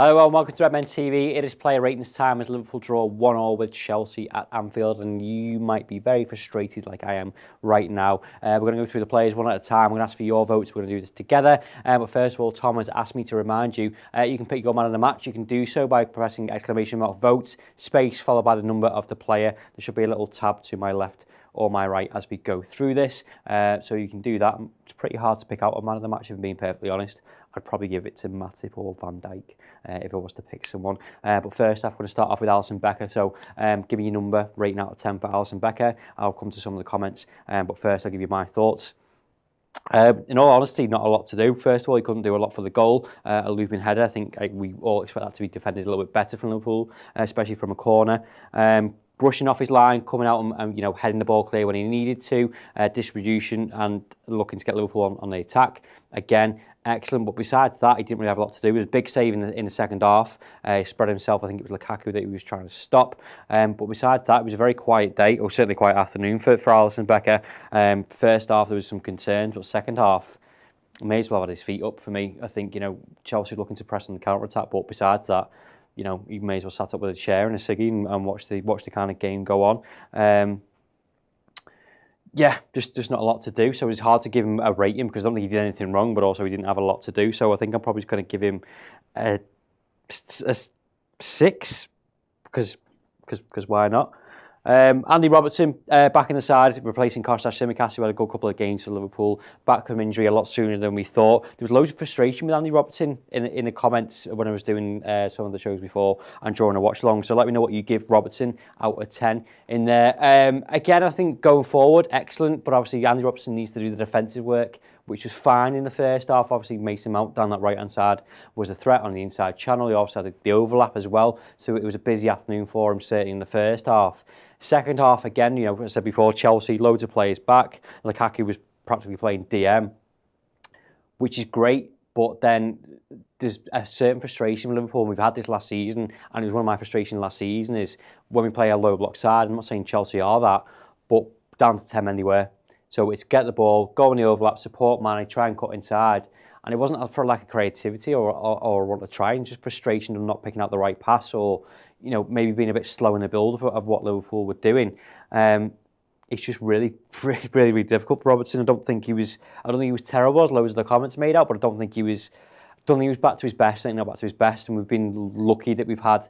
Hello and welcome to Redmen TV. It is player ratings time as Liverpool draw 1-1 with Chelsea at Anfield, and you might be very frustrated like I am right now. We're going to go through the players one at a time. We're going to ask for your votes. We're going to do this together. But first of all, Tom has asked me to remind you, you can pick your man of the match. You can do so by pressing !votes, space, followed by the number of the player. There should be a little tab to my left or my right as we go through this. So you can do that. It's pretty hard to pick out a man of the match, if I'm being perfectly honest. I'd probably give it to Matip or Van Dijk if I was to pick someone. But first off, I'm going to start off with Alisson Becker. So give me your number, rating out of 10 for Alisson Becker. I'll come to some of the comments. But first, I'll give you my thoughts. In all honesty, not a lot to do. First of all, he couldn't do a lot for the goal. A looping header. I think we all expect that to be defended a little bit better from Liverpool, especially from a corner. Brushing off his line, coming out and heading the ball clear when he needed to. Distribution and looking to get Liverpool on the attack. Again, excellent. But besides that, he didn't really have a lot to do. It was a big save in the second half. He spread himself. I think it was Lukaku that he was trying to stop. But besides that, it was a very quiet day, or certainly quiet afternoon for Alisson Becker. First half, there was some concerns, but second half, may as well have had his feet up for me. I think, Chelsea looking to press on the counter-attack, but besides that, he may as well sat up with a chair and a ciggy and watch the kind of game go on. Yeah, just not a lot to do. So it's hard to give him a rating because I don't think he did anything wrong, but also he didn't have a lot to do. So I think I'm probably going to give him a 6 because why not? Andy Robertson back in the side, replacing Kostas Tsimikas, who had a good couple of games for Liverpool, back from injury a lot sooner than we thought. There was loads of frustration with Andy Robertson in the comments when I was doing some of the shows before and drawing a watch along. So let me know what you give Robertson out of 10 in there. Again, I think going forward, excellent, but obviously Andy Robertson needs to do the defensive work, which was fine in the first half. Obviously, Mason Mount down that right-hand side was a threat on the inside channel. He also had the overlap as well, so it was a busy afternoon for him, certainly in the first half. Second half, again, as I said before, Chelsea, loads of players back. Lukaku was practically playing DM, which is great, but then there's a certain frustration with Liverpool. We've had this last season, and it was one of my frustrations last season, is when we play a low block side. I'm not saying Chelsea are that, but down to 10 anywhere. So it's get the ball, go in the overlap, support Mane, try and cut inside. And it wasn't for lack of creativity or want to try, and just frustration of not picking out the right pass or, maybe being a bit slow in the build of what Liverpool were doing. It's just really, really, really difficult for Robertson. I don't think he was terrible, as loads of the comments made out, but I don't think he was back to his best. I think not back to his best, and we've been lucky that we've had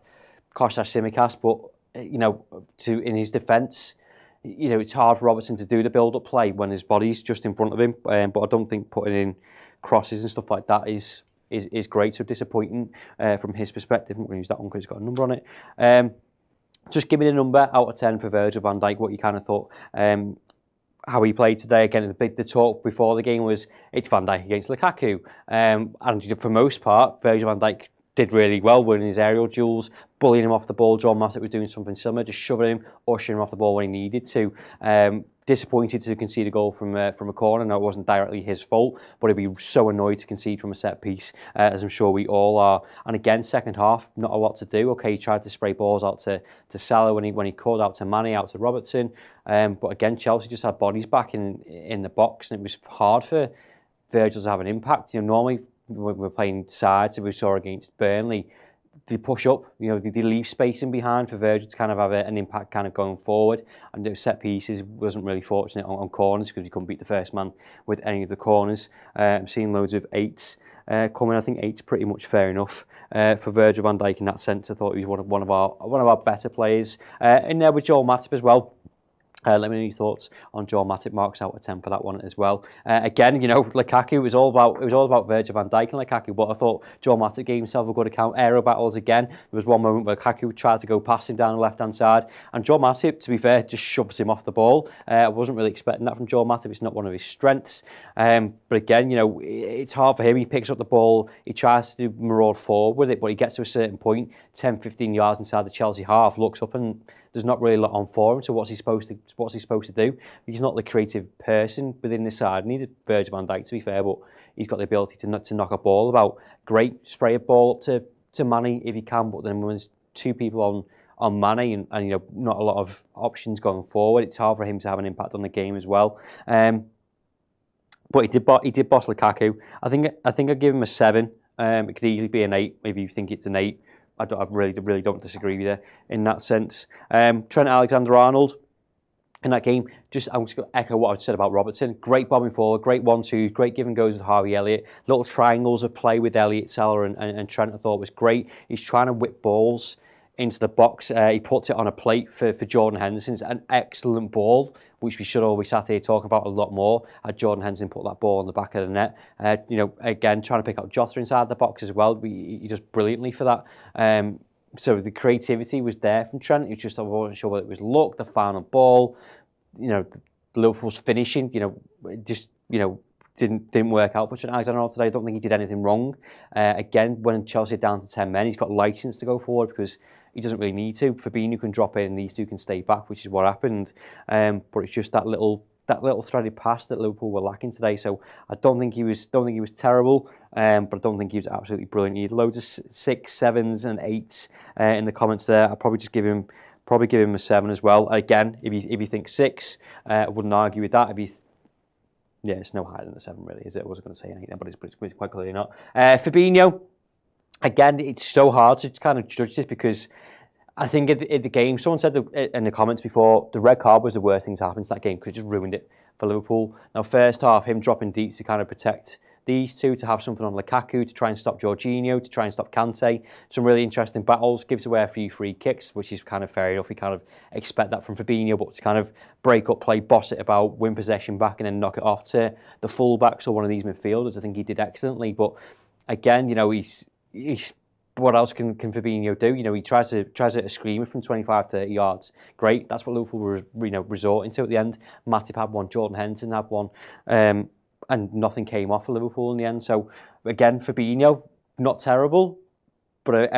Kostas Tsimikas, but in his defence, it's hard for Robertson to do the build-up play when his body's just in front of him. But I don't think putting in crosses and stuff like that is great. So disappointing from his perspective. I'm not going to use that one because it's got a number on it. Just give me the number out of 10 for Virgil van Dijk. What you kind of thought, how he played today. Again, the talk before the game was it's Van Dijk against Lukaku, and for most part, Virgil van Dijk did really well winning his aerial duels, bullying him off the ball. John Matip was doing something similar, just shoving him, ushering him off the ball when he needed to. Disappointed to concede a goal from a corner. No, it wasn't directly his fault, but he'd be so annoyed to concede from a set piece, as I'm sure we all are. And again, second half, not a lot to do. Okay, he tried to spray balls out to Salah when he called out to Mane, out to Robertson. But again, Chelsea just had bodies back in the box, and it was hard for Virgil to have an impact. Normally when we're playing sides, as we saw against Burnley, they push up, they leave space in behind for Virgil to kind of have an impact kind of going forward. And those set pieces wasn't really fortunate on corners because he couldn't beat the first man with any of the corners. I'm seeing loads of 8s coming. I think 8's pretty much fair enough for Virgil van Dijk in that sense. I thought he was one of our better players. In there with Joel Matip as well. Let me know your thoughts on Joel Matip. Marks out of 10 for that one as well. Again, Lukaku, it was all about Virgil van Dijk and Lukaku, but I thought Joel Matip gave himself a good account. Aero battles again. There was one moment where Lukaku tried to go past him down the left-hand side, and Joel Matip, to be fair, just shoves him off the ball. I wasn't really expecting that from Joel Matip. It's not one of his strengths. But again, it's hard for him. He picks up the ball, he tries to maraud forward with it, but he gets to a certain point, 10, 15 yards inside the Chelsea half, looks up and there's not really a lot on for him. So what's he supposed to do? He's not the creative person within the side. Neither Virgil van Dijk, to be fair, but he's got the ability to knock a ball about. Great, spray a ball up to Mane if he can, but then when there's two people on Mane and not a lot of options going forward, it's hard for him to have an impact on the game as well. But he did boss Lukaku. I think I'd give him a 7. It could easily be an 8. Maybe you think it's an 8. I really don't disagree with you in that sense. Trent Alexander-Arnold in that game, I'm just going to echo what I said about Robertson. Great bombing forward, great 1-2, great give and goes with Harvey Elliott. Little triangles of play with Elliott, Salah and Trent I thought was great. He's trying to whip balls into the box. He puts it on a plate for Jordan Henderson. It's an excellent ball, which we should all be sat here talking about a lot more. Had Jordan Henderson put that ball on the back of the net. Again, trying to pick out Jota inside the box as well. He does brilliantly for that. So the creativity was there from Trent. It was just, I wasn't sure whether it was luck, the final ball, Liverpool's finishing, didn't work out for Trent Alexander-Arnold today. I don't think he did anything wrong. Again, when Chelsea are down to 10 men, he's got license to go forward because he doesn't really need to. Fabinho can drop in, and these two can stay back, which is what happened. But it's just that little threaded pass that Liverpool were lacking today. So I don't think he was terrible, but I don't think he was absolutely brilliant. He had loads of 6, 7s, and 8s in the comments there. I'd probably just give him a 7 as well. Again, if you think 6, I wouldn't argue with that. It's no higher than a 7, really, is it? I wasn't going to say anything, but it's quite clearly not. Fabinho, again, it's so hard to kind of judge this because I think in the game, someone said in the comments before, the red card was the worst thing to happen to that game because it just ruined it for Liverpool. Now, first half, him dropping deep to kind of protect these two, to have something on Lukaku, to try and stop Jorginho, to try and stop Kante. Some really interesting battles, gives away a few free kicks, which is kind of fair enough. We kind of expect that from Fabinho, but to kind of break up play, boss it about, win possession back, and then knock it off to the fullbacks or one of these midfielders, I think he did excellently. But again, he's what else can Fabinho do? He tries to hit a screamer from 25, 30 yards. Great, that's what Liverpool were resorting to at the end. Matip had one, Jordan Henderson had one, and nothing came off for Liverpool in the end. So again, Fabinho, not terrible, but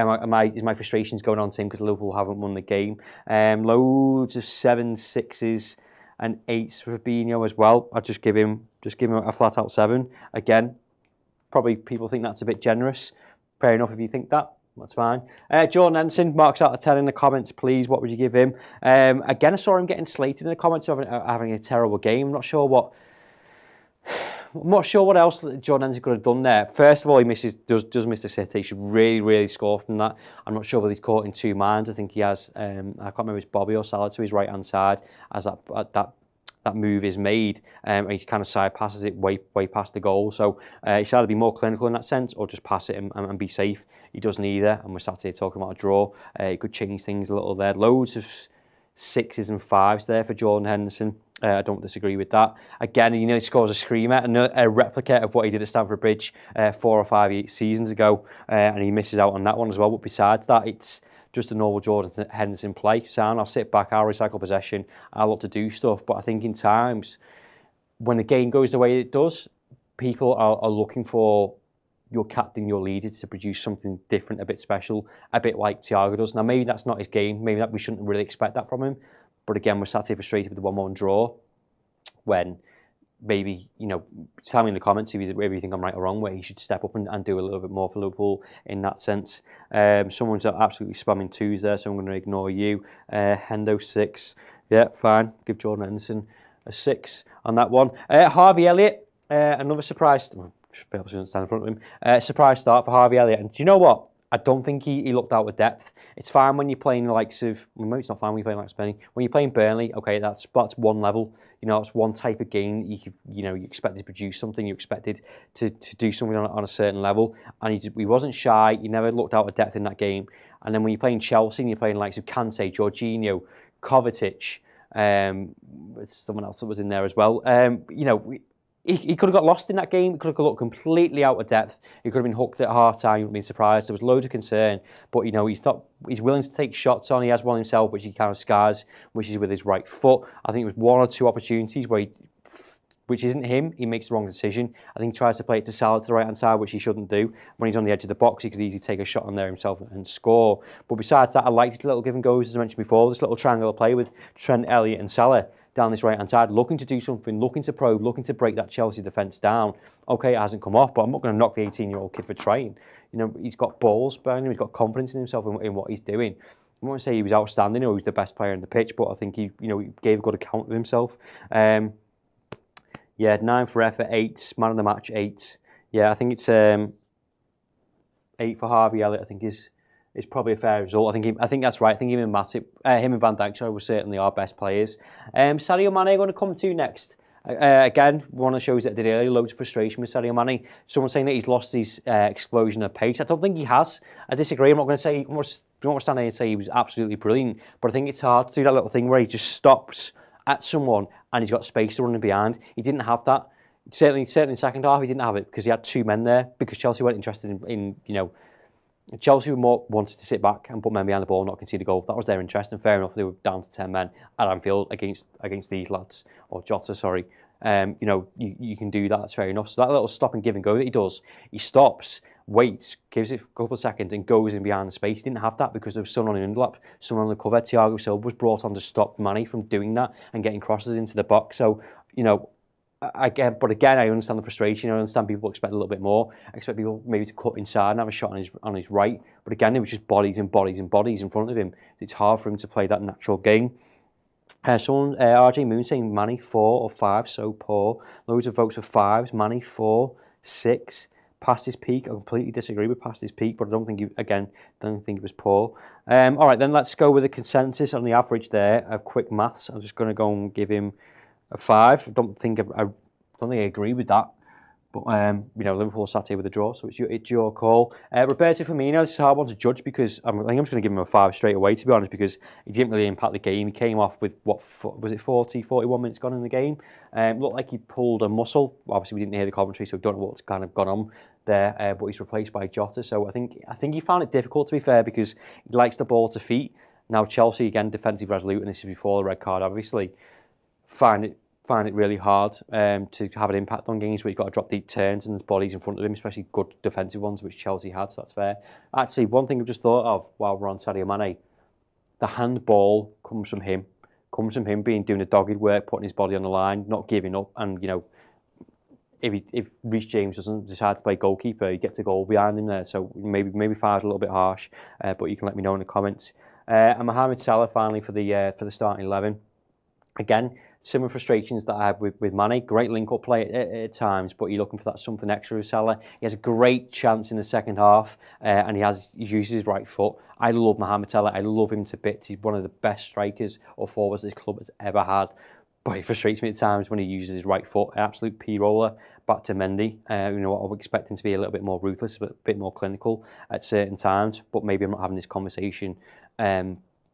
is my frustrations going on to him because Liverpool haven't won the game? Loads of 7s, 6s, and 8s for Fabinho as well. I'd just give him a flat out 7. Again, probably people think that's a bit generous. Fair enough if you think that. That's fine. Jordan Henderson, marks out of 10 in the comments, please. What would you give him? Again, I saw him getting slated in the comments of having a terrible game. I'm not sure what else Jordan Henderson could have done there. First of all, he does miss the City. He should really score from that. I'm not sure whether he's caught in two minds. I think he has. I can't remember if it's Bobby or Salah to his right hand side as that move is made, and he kind of side passes it way past the goal. So he should either be more clinical in that sense or just pass it and be safe. He does neither, and we're sat here talking about a draw. He could change things a little there. Loads of 6s and 5s there for Jordan Henderson. I don't disagree with that. Again, he scores a screamer, a replica of what he did at Stamford Bridge 4 or 5 seasons ago, and he misses out on that one as well. But besides that, it's just a normal Jordan Henderson play. Sound, I'll sit back, I'll recycle possession, I'll look to do stuff. But I think in times when the game goes the way it does, people are looking for your captain, your leader, to produce something different, a bit special, a bit like Thiago does. Now, maybe that's not his game. Maybe we shouldn't really expect that from him. But again, we're sat here frustrated with the 1-1 draw when maybe, tell me in the comments if you think I'm right or wrong, where he should step up and do a little bit more for Liverpool in that sense. Someone's absolutely spamming 2s there, so I'm going to ignore you. Hendo 6. Yeah, fine. Give Jordan Henderson a 6 on that one. Harvey Elliott, another surprise. Should be able to stand in front of him. Surprise start for Harvey Elliott. And do you know what? I don't think he looked out of depth. It's fine when you're playing the likes of, well, maybe it's not fine when you're playing like Spain. When you're playing Burnley, okay, that's one level. It's one type of game. You expected to produce something. You expected to do something on a certain level. And he wasn't shy. He never looked out of depth in that game. And then when you're playing Chelsea and you're playing likes of Kante, Jorginho, Kovacic, it's someone else that was in there as well. He could have got lost in that game. He could have looked completely out of depth. He could have been hooked at half time. He would have been surprised. There was loads of concern, but he's willing to take shots on. He has one himself, which he kind of scars, which is with his right foot. I think it was 1 or 2 opportunities where which isn't him. He makes the wrong decision. I think he tries to play it to Salah to the right hand side, which he shouldn't do. When he's on the edge of the box, he could easily take a shot on there himself and score. But besides that, I liked his little give and goes, as I mentioned before. This little triangular play with Trent, Elliott, and Salah down this right-hand side, looking to do something, looking to probe, looking to break that Chelsea defence down. Okay, it hasn't come off, but I'm not going to knock the 18-year-old kid for trying. He's got balls behind him, he's got confidence in himself in what he's doing. I won't say he was outstanding or he was the best player on the pitch, but I think he gave a good account of himself. 9 for effort, 8. Man of the match, 8. Yeah, I think it's 8 for Harvey Elliott, I think is probably a fair result. I think that's right. I think him and Matip, him and Van Dijk, were certainly our best players. Sadio Mane going to come to next. Again, one of the shows that I did earlier, loads of frustration with Sadio Mane. Someone saying that he's lost his explosion of pace. I don't think he has. I disagree. I'm not going to say, I'm not standing here and say he was absolutely brilliant, but I think it's hard to do that little thing where he just stops at someone and he's got space to run behind. He didn't have that. Certainly in the second half, he didn't have it because he had 2 men there, because Chelsea weren't interested in Chelsea were more wanted to sit back and put men behind the ball and not concede a goal. That was their interest, and fair enough, they were down to 10 men at Anfield against these lads, or Jota, sorry. You can do that, that's fair enough. So that little stop and give and go that he does, he stops, waits, gives it a couple of seconds and goes in behind the space. He didn't have that because there was someone on the underlap, someone on the cover. Thiago Silva was brought on to stop Mane from doing that and getting crosses into the box. So, but again, I understand the frustration. I understand people expect a little bit more. I expect people maybe to cut inside and have a shot on his right. But again, it was just bodies and bodies and bodies in front of him. It's hard for him to play that natural game. Someone, RJ Moon, saying Mane 4 or 5, so poor. Loads of votes for 5s. Mane 4, 6. Past his peak. I completely disagree with past his peak, but I don't think it was poor. All right, then let's go with the consensus on the average there. Quick maths. I'm just going to go and give him a 5. I don't think I agree with that, but Liverpool sat here with a draw, so it's your call. Roberto Firmino, this is a hard one to judge because I think I'm just going to give him a 5 straight away, to be honest, because he didn't really impact the game. He came off with 41 minutes gone in the game. Looked like he pulled a muscle. Obviously, we didn't hear the commentary, so we don't know what's kind of gone on there. But he's replaced by Jota, so I think he found it difficult, to be fair, because he likes the ball to feet. Now Chelsea, again, defensive resolute, and this is before the red card, obviously, find it really hard to have an impact on games where you've got to drop deep turns and there's bodies in front of him, especially good defensive ones, which Chelsea had, so that's fair. Actually, one thing I've just thought of while we're on Sadio Mane, the handball comes from him doing the dogged work, putting his body on the line, not giving up, and if Reece James doesn't decide to play goalkeeper, he gets a goal behind him there, so maybe 5's a little bit harsh, but you can let me know in the comments. And Mohamed Salah finally for the starting 11. Again, similar frustrations that I have with Mane. Great link-up play at times, but you're looking for that something extra with Salah. He has a great chance in the second half, and he uses his right foot. I love Mohamed Salah. I love him to bits. He's one of the best strikers or forwards this club has ever had. But it frustrates me at times when he uses his right foot. An absolute P-roller back to Mendy. I would expect him to be a little bit more ruthless, a bit more clinical at certain times. But maybe I'm not having this conversation.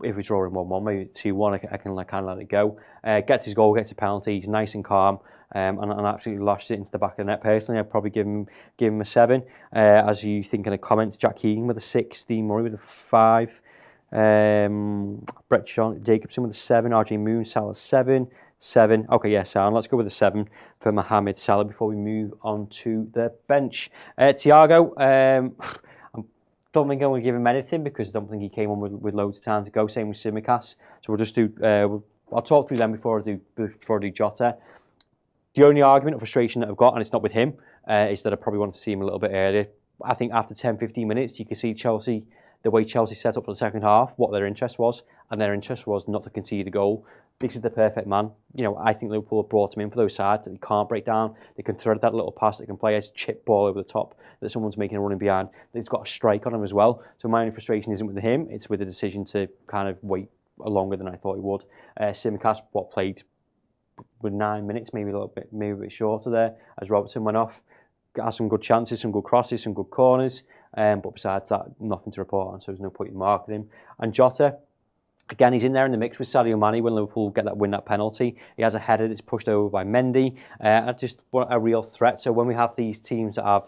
If we're drawing 1-1, maybe 2-1, I can kind of let it go. Gets his goal, gets a penalty. He's nice and calm, and absolutely lashes it into the back of the net. Personally, I'd probably give him a 7. As you think in the comments, Jack Keegan with a 6, Dean Murray with a 5, Brett Sean Jacobson with a 7, RJ Moon, Salah 7. Okay, yeah, sound. Let's go with a 7 for Mohamed Salah before we move on to the bench. Thiago. Don't think I'm going to give him anything because I don't think he came on with loads of time to go. Same with Tsimikas. So we'll just do. I'll talk through them before I do Jota. The only argument of frustration that I've got, and it's not with him, is that I probably want to see him a little bit earlier. I think after 10-15 minutes, you can see Chelsea, the way Chelsea set up for the second half, what their interest was, and their interest was not to concede a goal. This is the perfect man. I think Liverpool have brought him in for those sides that he can't break down. They can thread that little pass. They can play a chip ball over the top that someone's making a running behind. He's got a strike on him as well. So my only frustration isn't with him. It's with the decision to kind of wait longer than I thought he would. Tsimikas, played with 9 minutes, maybe a bit shorter there as Robertson went off. Had some good chances, some good crosses, some good corners. But besides that, nothing to report on. So there's no point in marking him. And Jota. Again, he's in there in the mix with Sadio Mane when Liverpool win that penalty. He has a header that's pushed over by Mendy. Just a real threat. So when we have these teams that have,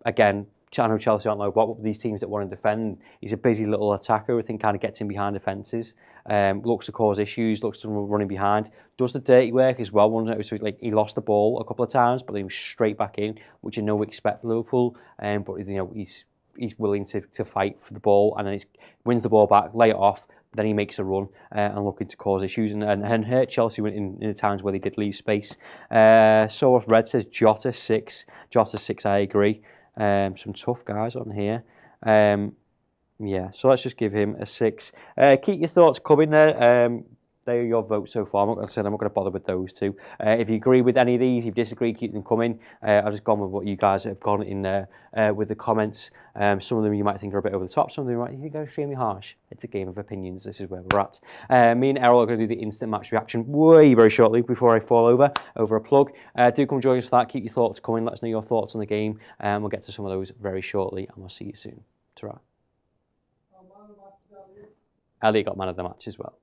again, I know Chelsea aren't like what, but these teams that want to defend, he's a busy little attacker. I think kind of gets in behind defences, looks to cause issues, looks to running behind, does the dirty work as well. So he lost the ball a couple of times, but he was straight back in, which I know we expect for Liverpool. But he's willing to fight for the ball, and then he wins the ball back, lay it off. Then he makes a run and looking to cause issues and hurt Chelsea in the times where they did leave space. So Red says Jota 6. Jota 6, I agree. Some tough guys on here. Yeah, so let's just give him a 6. Keep your thoughts coming there. They are your votes so far. I'm not going to bother with those two. If you agree with any of these, if you disagree, keep them coming. I've just gone with what you guys have gone in there with the comments. Some of them you might think are a bit over the top. Some of them you might think are extremely harsh. It's a game of opinions. This is where we're at. Me and Errol are going to do the instant match reaction very shortly before I fall over a plug. Do come join us for that. Keep your thoughts coming. Let us know your thoughts on the game. We'll get to some of those very shortly, and we'll see you soon. Ta-ra. Elliott got man of the match as well.